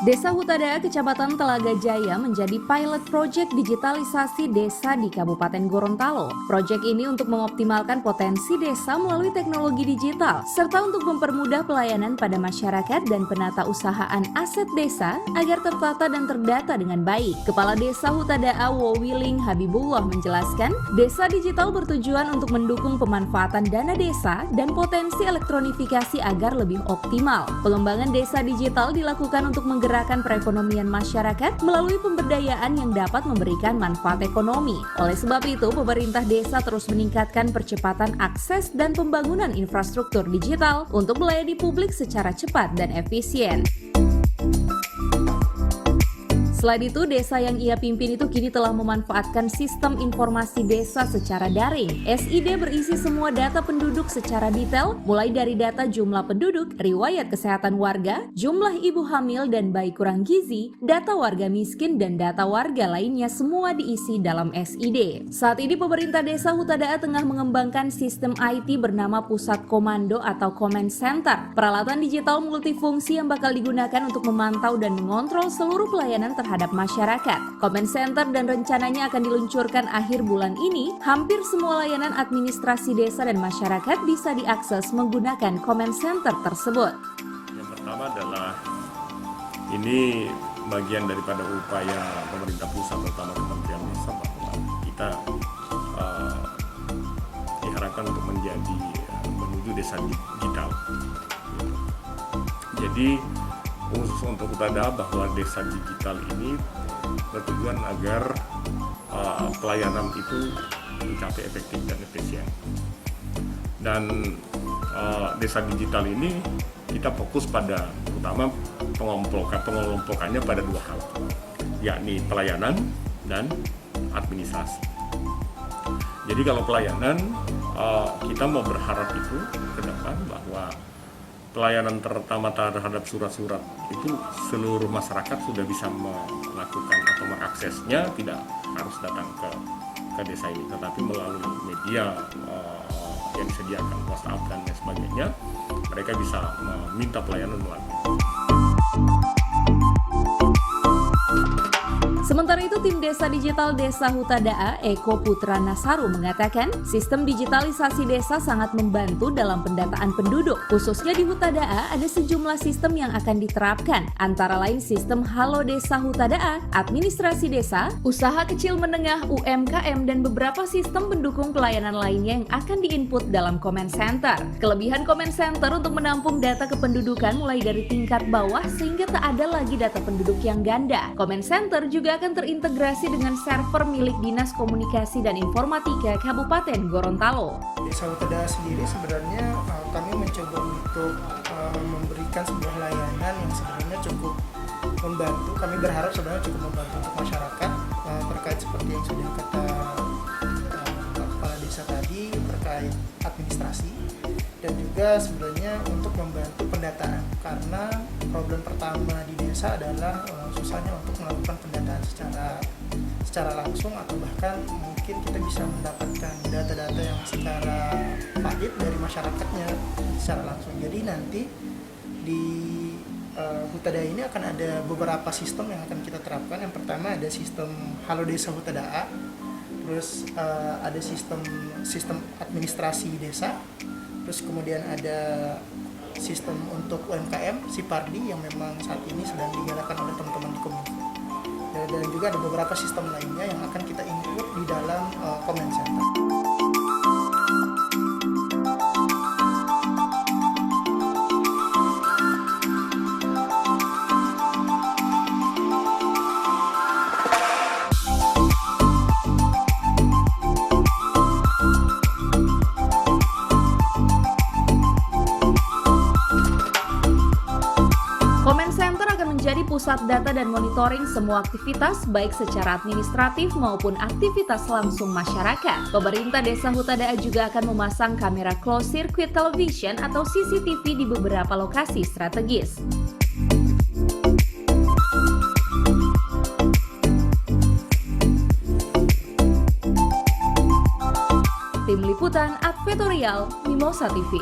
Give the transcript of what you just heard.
Desa Hutada, Kecamatan Telaga Jaya menjadi pilot proyek digitalisasi desa di Kabupaten Gorontalo. Proyek ini untuk mengoptimalkan potensi desa melalui teknologi digital, serta untuk mempermudah pelayanan pada masyarakat dan penata usahaan aset desa agar tertata dan terdata dengan baik. Kepala Desa Hutada Wowiling Habibullah menjelaskan, desa digital bertujuan untuk mendukung pemanfaatan dana desa dan potensi elektronifikasi agar lebih optimal. Pengembangan desa digital dilakukan untuk menggerakkan perekonomian masyarakat melalui pemberdayaan yang dapat memberikan manfaat ekonomi. Oleh sebab itu, pemerintah desa terus meningkatkan percepatan akses dan pembangunan infrastruktur digital untuk melayani publik secara cepat dan efisien. Selain itu, desa yang ia pimpin itu kini telah memanfaatkan sistem informasi desa secara daring. SID berisi semua data penduduk secara detail, mulai dari data jumlah penduduk, riwayat kesehatan warga, jumlah ibu hamil dan bayi kurang gizi, data warga miskin, dan data warga lainnya semua diisi dalam SID. Saat ini pemerintah desa Hutada tengah mengembangkan sistem IT bernama Pusat Komando atau Command Center, peralatan digital multifungsi yang bakal digunakan untuk memantau dan mengontrol seluruh pelayanan terhadap masyarakat. Command Center dan rencananya akan diluncurkan akhir bulan ini. Hampir semua layanan administrasi desa dan masyarakat bisa diakses menggunakan Command Center tersebut. Yang pertama adalah ini bagian daripada upaya pemerintah pusat, terutama Kementerian Desa, bahwa kita diharapkan untuk menuju desa digital. Jadi khusus untuk Hutada bahwa desa digital ini bertujuan agar pelayanan itu mencapai efektif dan efisien. Dan desa digital ini kita fokus pada terutama pengkelompokannya pada dua hal, yakni pelayanan dan administrasi. Jadi kalau pelayanan kita mau berharap itu ke depan bahwa pelayanan terutama terhadap surat-surat itu seluruh masyarakat sudah bisa melakukan atau mengaksesnya, tidak harus datang ke desa ini, tetapi melalui media yang disediakan, WhatsApp dan lain sebagainya, mereka bisa meminta pelayanan melalui. Sementara itu, tim Desa Digital Desa Hutada Eko Putra Nasaru mengatakan, sistem digitalisasi desa sangat membantu dalam pendataan penduduk. Khususnya di Hutada ada sejumlah sistem yang akan diterapkan, antara lain sistem Halo Desa Hutada, administrasi desa, usaha kecil menengah UMKM, dan beberapa sistem pendukung pelayanan lainnya yang akan diinput dalam Command Center. Kelebihan Command Center untuk menampung data kependudukan mulai dari tingkat bawah sehingga tak ada lagi data penduduk yang ganda. Command Center juga akan terintegrasi dengan server milik Dinas Komunikasi dan Informatika Kabupaten Gorontalo. Desa Hutada sendiri sebenarnya kami mencoba untuk memberikan sebuah layanan yang sebenarnya cukup membantu. Kami berharap sebenarnya cukup membantu untuk masyarakat terkait seperti yang sudah kata Pak Kepala Desa tadi terkait administrasi, dan juga sebenarnya untuk membantu pendataan, karena problem pertama di desa adalah susahnya untuk melakukan pendataan secara langsung, atau bahkan mungkin kita bisa mendapatkan data-data yang secara valid dari masyarakatnya secara langsung. Jadi nanti di Hutada ini akan ada beberapa sistem yang akan kita terapkan. Yang pertama ada sistem Halo Desa Hutada, terus ada sistem administrasi desa, terus kemudian ada sistem untuk UMKM Sipardi yang memang saat ini sedang digalakkan oleh teman-teman di Kominfo, dan juga ada beberapa sistem lainnya yang akan kita input di dalam Command Center. Command Center akan menjadi pusat data dan monitoring semua aktivitas baik secara administratif maupun aktivitas langsung masyarakat. Pemerintah Desa Hutada juga akan memasang kamera closed circuit television atau CCTV di beberapa lokasi strategis. Tim Liputan Advertorial Mimosa TV.